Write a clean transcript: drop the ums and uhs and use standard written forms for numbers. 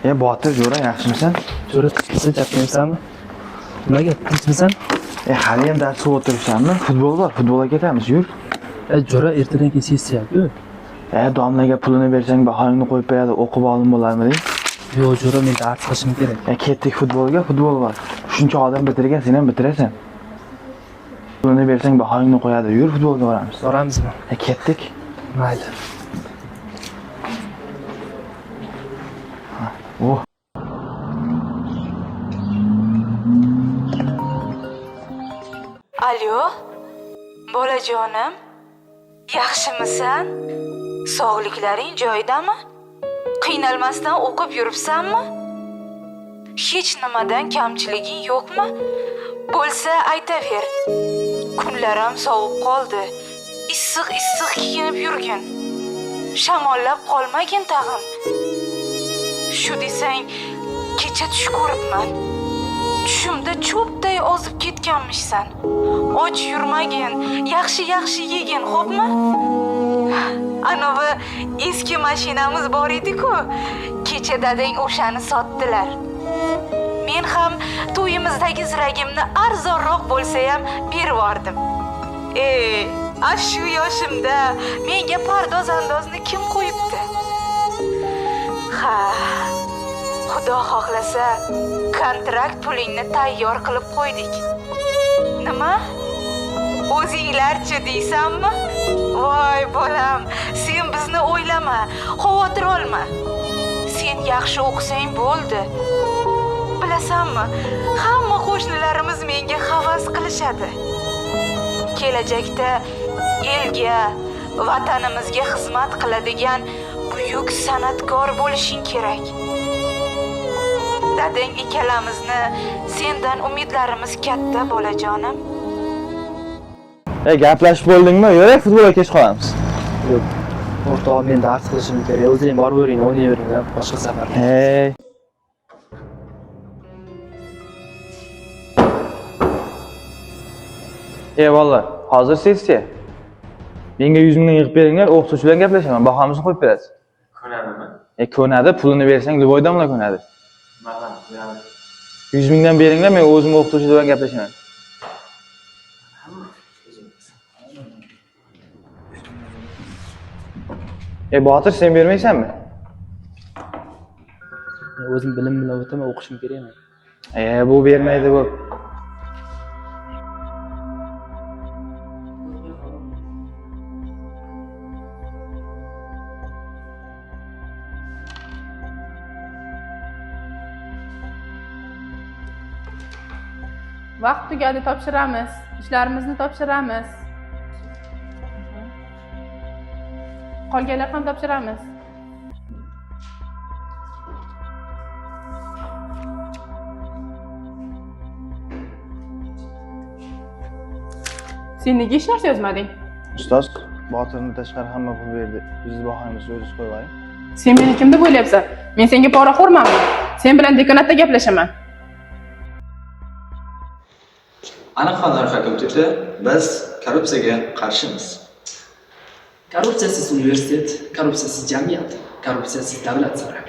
Botir jo'ra, yaxshimisan? Jo'ra tinchmisan, chaqmaysanmi? Nimaga tinchmisan? Hali ham darsga o'tiribsanmi? Futbol bor, futbolga ketamiz, yur. Jo'ra ertadan keyin sessiya-ku. Domlaga pulini bersang, bahongni qo'yib beradi, o'qib olim bo'larmiding? Yo'q, Jo'ra, men dars qilishim kerak. Ketdik futbolga, futbol bor. Shuncha odam bitirgan, sen ham bitirasan. Pulini bersang, bahongni qo'yadi, yur futbolga boramiz. Boramizmi? Ketdik. Mayli. Oh. Alo, bolajonim, yaxshimisan? Sog'liklaring joyidami? Qiynalmasdan o'qib yuribsanmi? Hech nimadan kamchiliging yo'qmi? Bo'lsa aytaver. Kunlarim sovib qoldi. Issiq kiyinib yurgin. Shamollab qolmagin tag'in. Shu desang, kecha tush ko'ribman. Tushimda cho'pday ozib ketganmishsan. Och yurmagin, yaxshi yegin, xo'pmi? Anovi eski mashinamiz bor edi-ku. Kecha dadang o'shani sotdilar. Men ham to'yimizdagi ziragimni arzonroq bo'lsa ham berib yordim. Shu yoshimda menga pardoz-andozni kim qo'yibdi? Xudo xohlasa, kontrakt pulingni tayyor qilib qo'ydik. Nima? O'zinglarchi deysanmi? Voy bolam, sen bizni o'ylama, xavotir olma. Sen yaxshi o'qisang bo'ldi. Bilasanmi, hamma qo'shnilarimiz menga havas qilishadi. Kelajakda elga, vatanimizga xizmat qiladigan buyuk san'atkor bo'lishing kerak. Dadang ikkalamizni sendan umidlarimiz katta, bolajonim. Gaplashib bo'ldingmi? Yurak, futbolga kech qolamiz. Yo'q. O'rtog'im, men dars qilishim kerak. O'zing borib o'yring, o'ynayvering, boshqa safar. Vallah, hozir sessiya. Menga 100 mingdan yig'ib beringlar, o'qituvchi bilan gaplashaman, bahomizni qo'yib berasiz. Ko'nadimi? Ko'nadi, pulini bersang, Duboydanlar ko'nadi. Mana, ko'nadi. 100 mingdan beringlar, men o'zim o'qituvchi bilan gaplashaman. Botir, sen bermaysanmi? Men o'zim bilim bilan o'taman, o'qishim kerakmi? Bu bermaydi bu. Vaqt tugadi, topshiramiz. Ishlarimizni topshiramiz. Qolganlar ham topshiramiz. Sen nega hech narsa yozmading? Ustoz, Botirni tashqari hamma pul berdi. Bizni bahoyimizni o'zingiz qo'yib oling. Sen meni kim deb o'ylayapsan? Men senga poraxo'rmanmi? Sen bilan dekanatda gaplashaman. Aniq xonlar fakulteti biz korrupsiyaga qarshimiz. Korrupsiyasiz universitet, korrupsiyasiz jamiyat, korrupsiyasiz davlat sari.